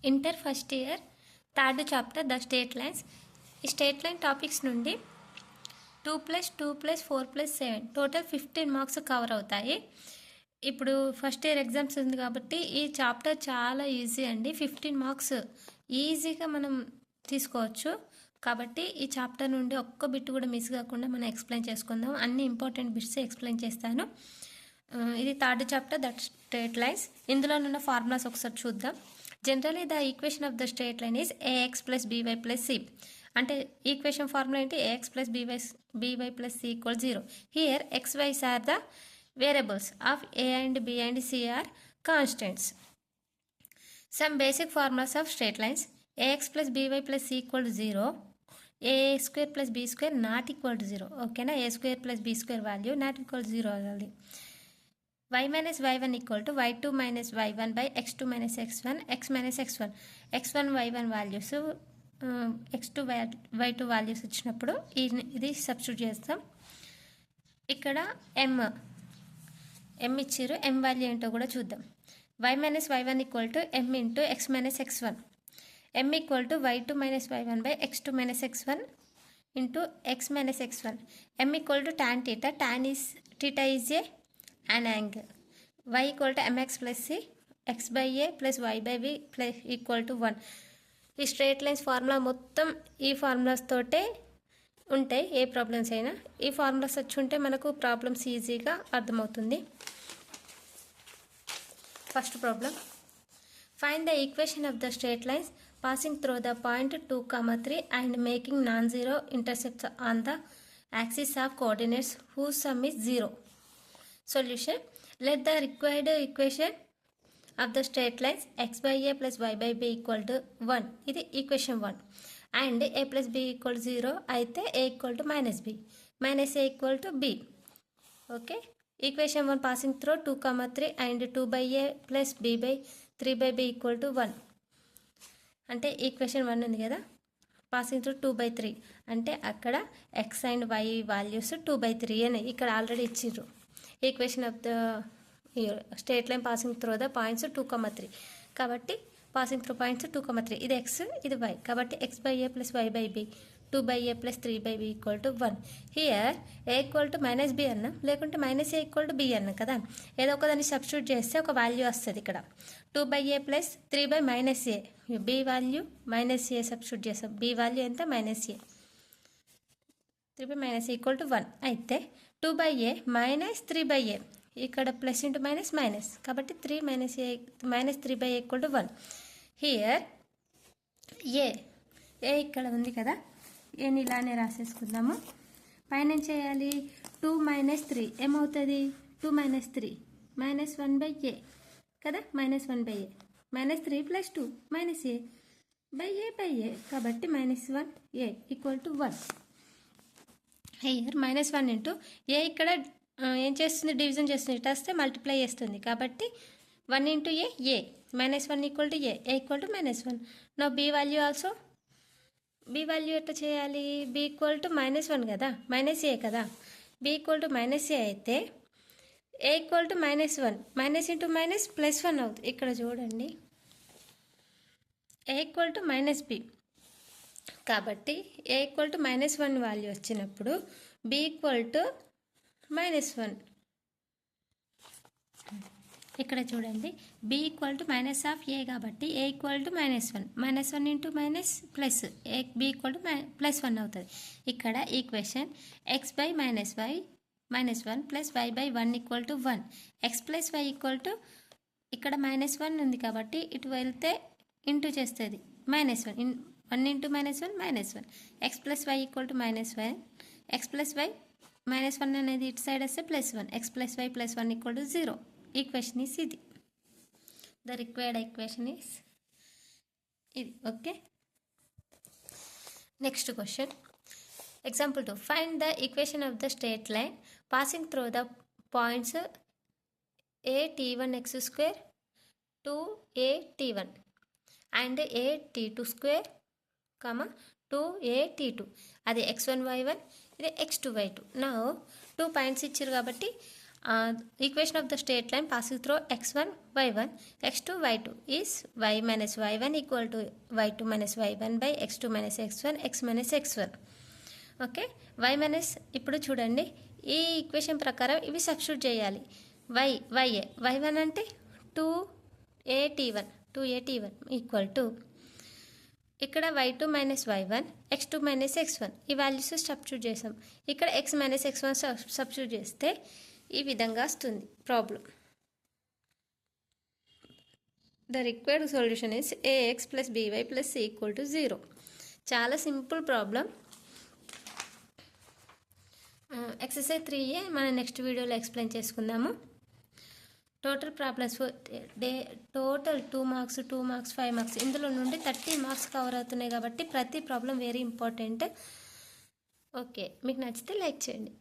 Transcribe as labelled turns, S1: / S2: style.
S1: Inter first year third chapter the state lines. ఈ state line topics నుండి 2+2+4+7 total 15 marks cover అవుతాయి. ఇప్పుడు first year exams ఉంది కాబట్టి ఈ చాప్టర్ చాలా ఈజీ అండి. 15 మార్క్స్ ఈజీగా మనం తీసుకోవచ్చు. కాబట్టి ఈ చాప్టర్ నుండి ఒక్క బిట్ కూడా మిస్ కాకుండా మనం ఎక్స్ప్లెయిన్ చేసుకుందాం. అన్ని ఇంపార్టెంట్ బిట్స్ ఎక్స్ప్లెయిన్ చేస్తాను. ఇది third chapter that straight lines. ఇందులో ఉన్న ఫార్ములాస్ ఒకసారి చూద్దాం. Generally the equation of the straight line is ax + by + c. అంటే ఈక్వేషన్ ఫార్ములా ఏంటి? ax + by + c = 0. Here x, y's are the variables of a and b and c are constants. Some basic formulas of straight lines. ax + by + c = 0. a² + b² not equal to 0. ఓకేనా? a² + b² value not equal to 0 అవ్వాలి. y - y1 = y2 - y1 / x2 - x1 x - x1 x1 y1 values x2 y2 values ఇచ్చినప్పుడు ఇది substitute చేస్తాం. ఇక్కడ m ఇచ్చారు. m value ఏంటో కూడా చూద్దాం. y - y1 = m × x - x1 m = y2 - y1 / x2 - x1 x - x1 m = tan theta. Theta is an angle. y = mx + c x/a + y/b = 1. ఈ straight lines formula మొత్తం ఈ formulas తోటే ఉంటాయి. ఏ problems అయినా ఈ ఫార్ములాస్ వచ్చి ఉంటే మనకు ప్రాబ్లమ్స్ ఈజీగా అర్థమవుతుంది. First problem, find the equation of the straight lines passing through the point 2, 3 and making non zero intercepts on the axis of coordinates whose sum is 0. Solution, let the required equation of the straight lines x/a + y/b = 1. ఇది equation 1 and a + b = 0 అయితే a = -b a = b. Okay, equation 1 passing through 2, 3 and 2/a + b/3/b = 1. అంటే equation 1 ఉంది కదా, passing through 2/3 అంటే అక్కడ x and y values 2/3 అని ఇక్కడ already ఇచ్చిర్రు. Equation of the straight line passing through the points 2, 3 కాబట్టి పాసింగ్ త్రూ పాయింట్స్ 2, 3 ఇది x ఇది y కాబట్టి x/a + y/b 2/a + 3/b = 1. Here a = -b అన్నాం, లేకుంటే -a = b అన్నాం కదా. ఏదో ఒక దాన్ని సబ్స్టిట్యూట్ చేస్తే ఒక వాల్యూ వస్తుంది. ఇక్కడ 2/a + 3/-a b value -a substitute చేస్తాం. b వాల్యూ ఎంత? -a 3/-a = 1 అయితే 2/a - 3/a ఇక్కడ ప్లస్ ఇంటూ మైనస్ కాబట్టి 3 - a -3/a = 1. హియర్ ఏ ఇక్కడ ఉంది కదా, ఏని ఇలానే రాసేసుకుందాము. పైన ఏం చేయాలి? 2 - 3 ఏమవుతుంది? 2 - 3 -1/a కదా, -1/a -3 + 2 -a/a కాబట్టి -1a = 1. హియర్ -1 ఇంటూ ఏ ఇక్కడ ఏం చేస్తుంది? డివిజన్ చేస్తుంది. ఇటు వస్తే మల్టిప్లై చేస్తుంది కాబట్టి 1 × a -1 = a -1. నా b value also b value ఎట్లా చేయాలి? b = -1 కదా, -a కదా. b = -a అయితే a = -1 మైనస్ ఇంటూ మైనస్ +1 అవుతుంది. ఇక్కడ చూడండి a = -b కాబట్టి a = -1 వాల్యూ వచ్చినప్పుడు b = -1. ఇక్కడ చూడండి b = -a కాబట్టి a = -1 -1 into minus plus b = +1 అవుతుంది. ఇక్కడ equation x/-y -1 + y/1 = 1 x + y ఇక్కడ -1 ఉంది కాబట్టి ఇటు వెళ్తే ఇంటూ చేస్తుంది -1 1 into -1 -1 x + y = -1 x + y -1 అనేది ఇటు సైడ్ వస్తే +1 x + y + 1 = 0. ఈక్వేషన్ ఈస్ ఇది. ద రిక్వైర్డ్ ఈక్వేషన్ ఈస్ ఇది. Okay, next question. Example 2, find the equation of the straight line passing through the points a(t1x², 2a(t1) and a(t2², 2a(t2). అది x1 y1 ఇది x2 y2. నా 2 points ఇచ్చారు కాబట్టి equation of the straight line passing through x1, y1, x2, y2 is y minus y1 equal to y2 minus y1 by x2 minus x1, x minus x1. Okay, y minus ఇప్పుడు చూడండి ఈ equation ప్రకారం ఇవి substitute చేయాలి. వైఏ y1 అంటే 2at1 equal to ఇక్కడ y2 minus y1, x2 minus x1 ఈ values substitute చేసాం. ఇక్కడ x మైనస్ x1 సబ్స్టిట్యూట్ చేస్తే ఈ విధంగా వస్తుంది problem. The required solution is ax plus by plus c equal to 0. చాలా సింపుల్ ప్రాబ్లం. ఎక్సర్సైజ్ 3a మనం నెక్స్ట్ వీడియోలో ఎక్స్ప్లెయిన్ చేసుకుందాము. Total problems total 2 marks 5 marks ఇందులో నుండి 30 మార్క్స్ కవర్ అవుతున్నాయి కాబట్టి ప్రతి ప్రాబ్లం వెరీ ఇంపార్టెంట్. ఓకే, మీకు నచ్చితే లైక్ చేయండి.